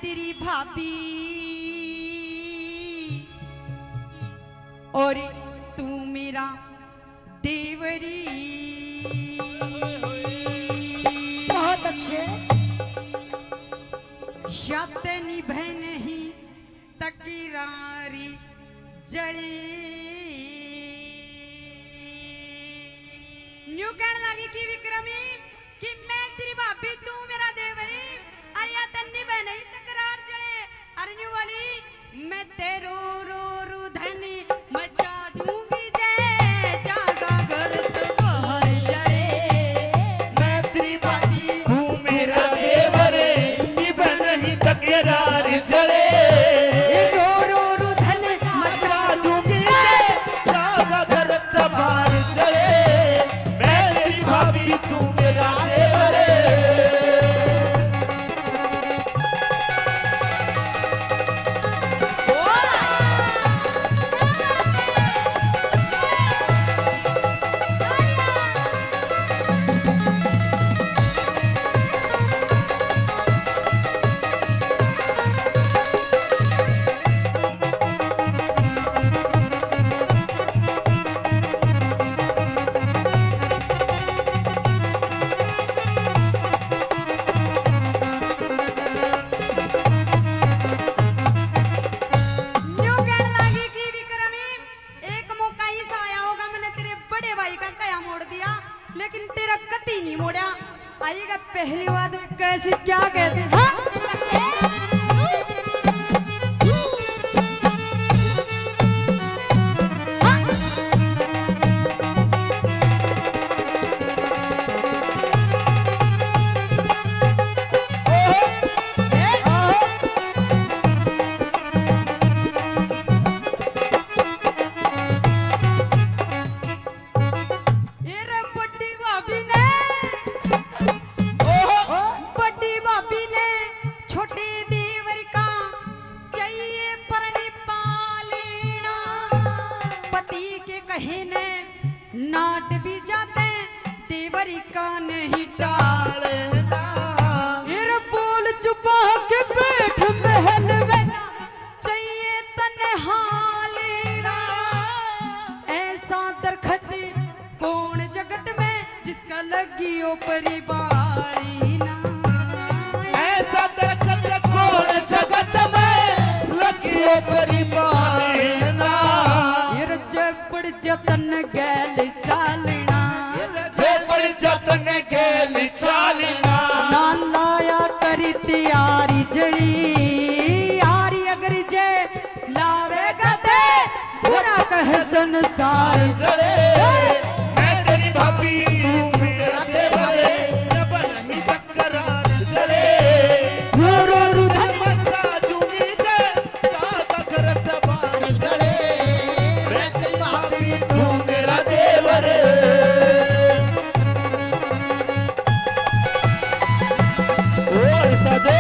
तेरी भाभी और तू मेरा देवरी। बहुत अच्छे। शत निभे नहीं तकरारी जड़ी। न्यू कहने लगी कि विक्रमी कि मैं तेरी भाभी तू मेरा देवरी। अरे या तन्नी बह नहीं तकरार जड़े। अरे न्यू वाली मैं तेरो रो रू धनी मचा दूंगी जय जागा घर तुम्हार जड़े। मैं तेरी भाभी तू मेरा देवरे निभ नहीं तकरार जड़े। रो रो रू धनी मचा दूंगी जागा घर तुम्हार जड़े। मैं तेरी भाभी तू मेरा देवरे। न्यू कहने लगी कि विक्रमी एक मौका ही सा आया होगा मैंने तेरे बड़े भाई का कया मोड़ दिया लेकिन तेरा कती नहीं मोड़ा। आइएगा पहली बात में कैसे क्या कहते हैं हाँ? ये रे बड़ी भाभी ने बड़ी भाभी ने छोटे देवर का चाहिए परनी पालेना। पति के कहे ने नाट भी जाते देवरी का नहीं टालना। ये रे बोल चुपा के बैठ महल में चाहिए तन्हा लेना। ऐसा दरखत कौन जगत में जिसका लगी ओ परिवारी ना। ऐसा दरखत कौन जगत में लगी हो परिवार ना। ये जबड़ जतन गैल चालना जे बड़ी जतन गेल चालना। नाया करी तैयारी जड़ी यारी अगर जे लावेगा दे बुरा कह संसार जड़े मैं तेरी भाभी तू मेरा देवरे जब नहीं तकरार जड़े। रो रो रुधन मचा दूंगी जे दादा घर दबार जड़े। मैं तेरी भाभी तू मेरा देवरे। ओ ऐसा दे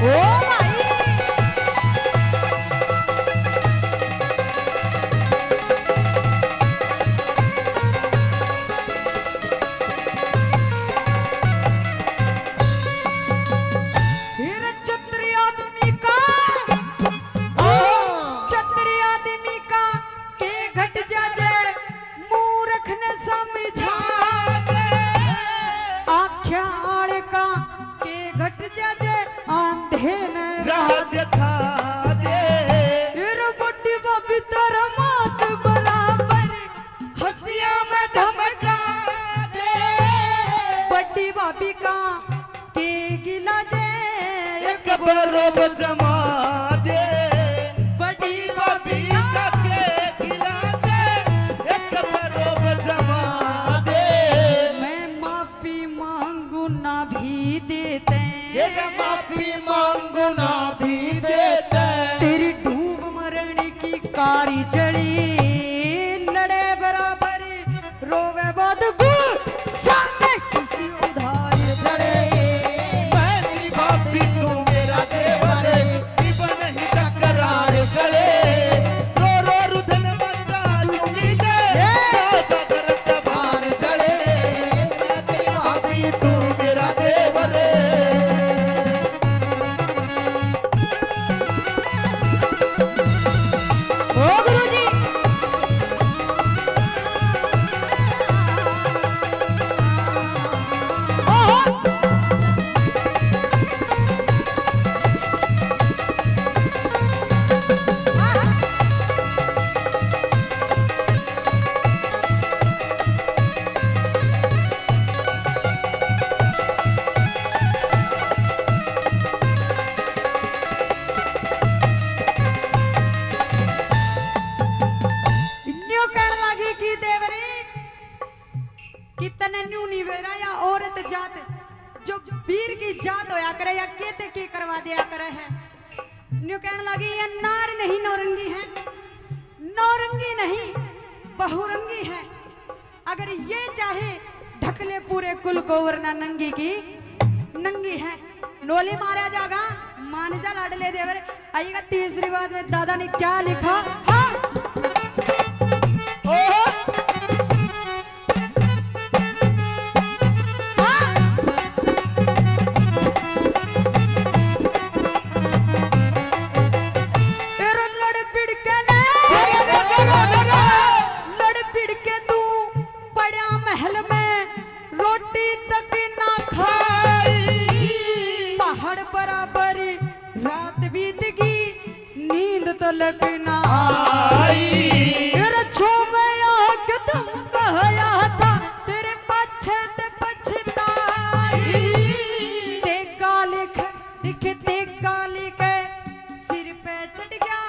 ओ भाई फिर छत्री आदमी का छत्री आदमी का के घट जा जाए मूर्ख ने समझा। आख्या आड़ का के घट जा जाए आंधे ने राह दिखा दे। फिर बड़ी बाबी तेरा मात बराबर हंसिया में धमका दे। बड़ी बाबी का के गिला जे एक बरोब जमा दे। बड़ी बाबी का के गिला दे एक बरोब जमा दे। मैं माफी मांगू ना भी देते ये माफी मांगू ना भी देते। तेरी डूब मरण की कारी जड़ी लड़े बराबर रोवे बाद सामने किसी उधार जड़े। मैं तेरी भाभी तू मेरा देवरे निभ नहीं तकरार जड़े। रो रो रुधन मचा दूंगी जे दादा घर दबार जड़े। मैं तेरी भाभी तू मेरा देवरे। होया करे या केते की करवा दिया करे है। न्यू कहने लगी ये नार नहीं नौरंगी है, नौरंगी नहीं बहुरंगी है। अगर ये चाहे ढकले पूरे कुल को वरना नंगी की नंगी है। नोली मारा जागा मान जा लाडले देवर। आइएगा तीसरी बात में दादा ने क्या लिखा। हाँ? लगना आई तुम कहया था तेरे पछत पछताई। तेगा लिख दिखे तेगा लिख सिर पे चढ़ गया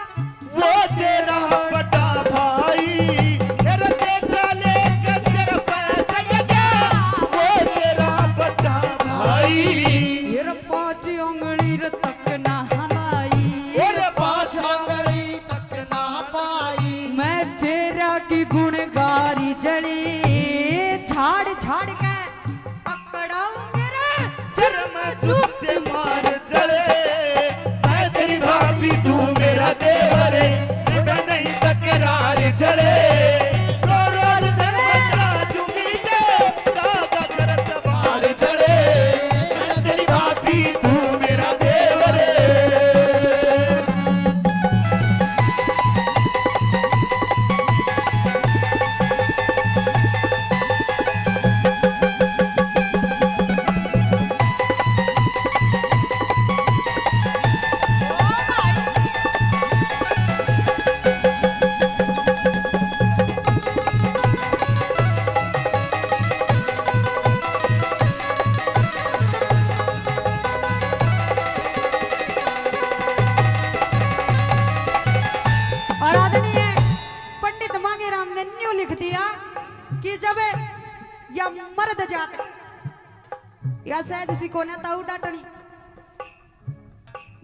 वो तेरा बड़ा भाई। तेरा तेगा लेके सिर पे चढ़ गया वो तेरा बड़ा भाई। तेरा 5 उंगली तक ना की गुणगारी जड़ी छाड़ छाड़ के पकड़ाऊं मेरे सिर में जूते मार जड़े। मैं तेरी भाभी तू मेरा देवर मैं नहीं तकरार जड़े। रो रो दिल में दूंगी दे दादा करत बार जड़े। मैं तेरी भाभी तू मेरा देवर। कि जब या मर्द जात या सहज सिको ने ताऊ डाटनी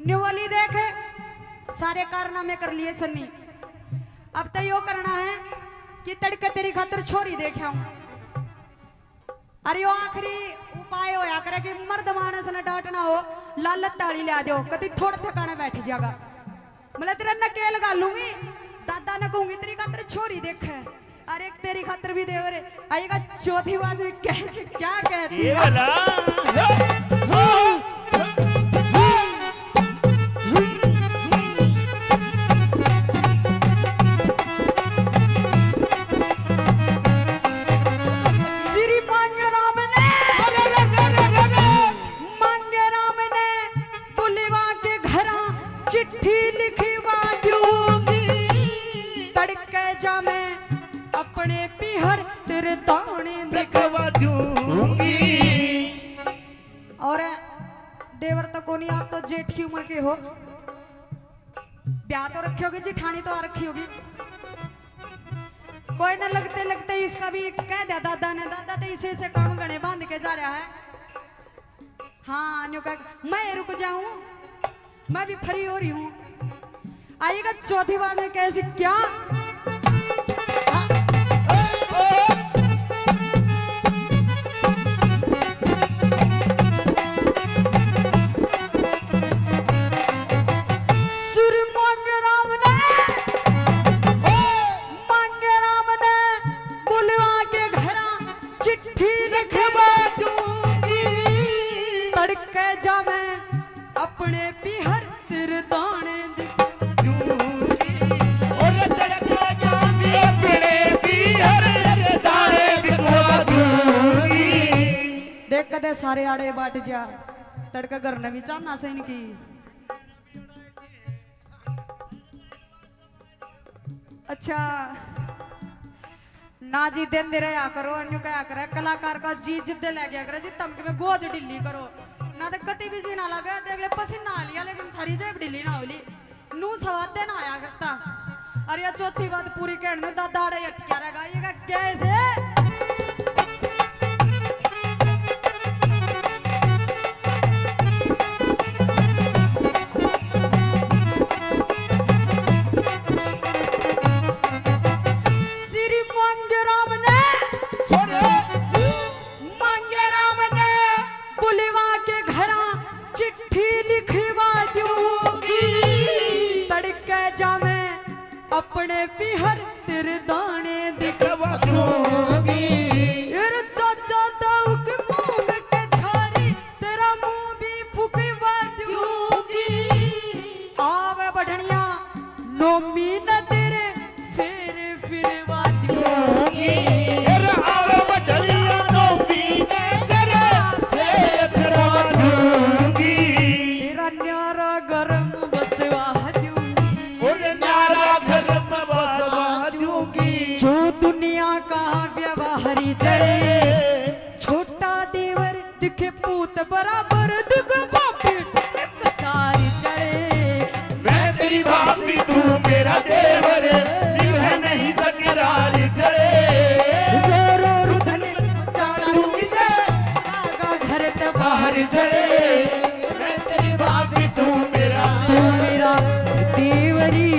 न्यूवली देखे सारे कारनामे कर लिए सन्नी। अब तो यो करना है कि तड़के तेरी खातर छोरी देखे आऊं। अरे यो आखिरी उपाय होया करे कि मर्द मानस ने डांटना हो लालत ताली ला दो कभी थोड़ा ठिकाने बैठ जाएगा। मतलब तेरा नकेल गालूंगी दादा ने कहूंगी तेरी खातर छोरी देखे। अरे तेरी खातर भी देवर आएगा। चौथी बात में कैसे क्या कहती है श्री मांगे राम ने बुलवा के घरा चिट्ठी लिखवा दूंगी। तड़के जा मैं अपने पीहर तेरे दाने दिखवा दूंगी। और देवर तो कोनी आप तो जेठ की उम्र के हो। ब्याह तो रखी होगी जिठानी तो आ रखी होगी। कोई ना लगते लगते इसका भी कह दिया दादा ने। दादा तो इसे से काम गणे बांध के जा रहा है। हाँ न्यू कह मैं रुक जाऊं मैं भी फ्री हो रही हूं। आइएगा चौथी बात में कैसी क्या अपने पीहर तेरे दाने देख कदे सारे आड़े बाट जा तड़का करने भी चाहना से इनकी। अच्छा ना जी दिन दे रहा करो अन्यू क्या करे कलाकार का जी जिद्दे ले गया करे जी तमके में गोज ढिल्ली करो ना तो कति भी जी ना लगे देख ले पसीना आ लिया लेकिन थारी जेब ढिल्ली ना होली नू सवादे ना आया करता। अरे या चौथी बात पूरी कहने दादा आड़े अटकिया रहेगा ये कैसे अपने पिहर तेरे दाने दिखवा दूंगी तेरे चाचा ताऊ के मुंह में के छारी तेरा मुंह भी फुकवा दूंगी आवे बढ़निया नोमी न तेरे फेरे फिरवा दूंगी तेरा आवे बढ़िया नोमी ने तेरे फेरे फिरवा दूंगी तेरा न्यारा गरम बसवा दूंगी और न्यारा घर में बसवा दूंगी जो दुनिया का व्यवहारी जड़े छोटा देवर दिखे पूत बराबर दुख बापी सारी जड़े मैं तेरी भाभी तू मेरा देवर यह नहीं तकरार चढ़े रो रो रुधन चालू मुझे आगा घर ते बाहर चढ़े मैं तेरी भाभी तू मेरा मेरा देवरी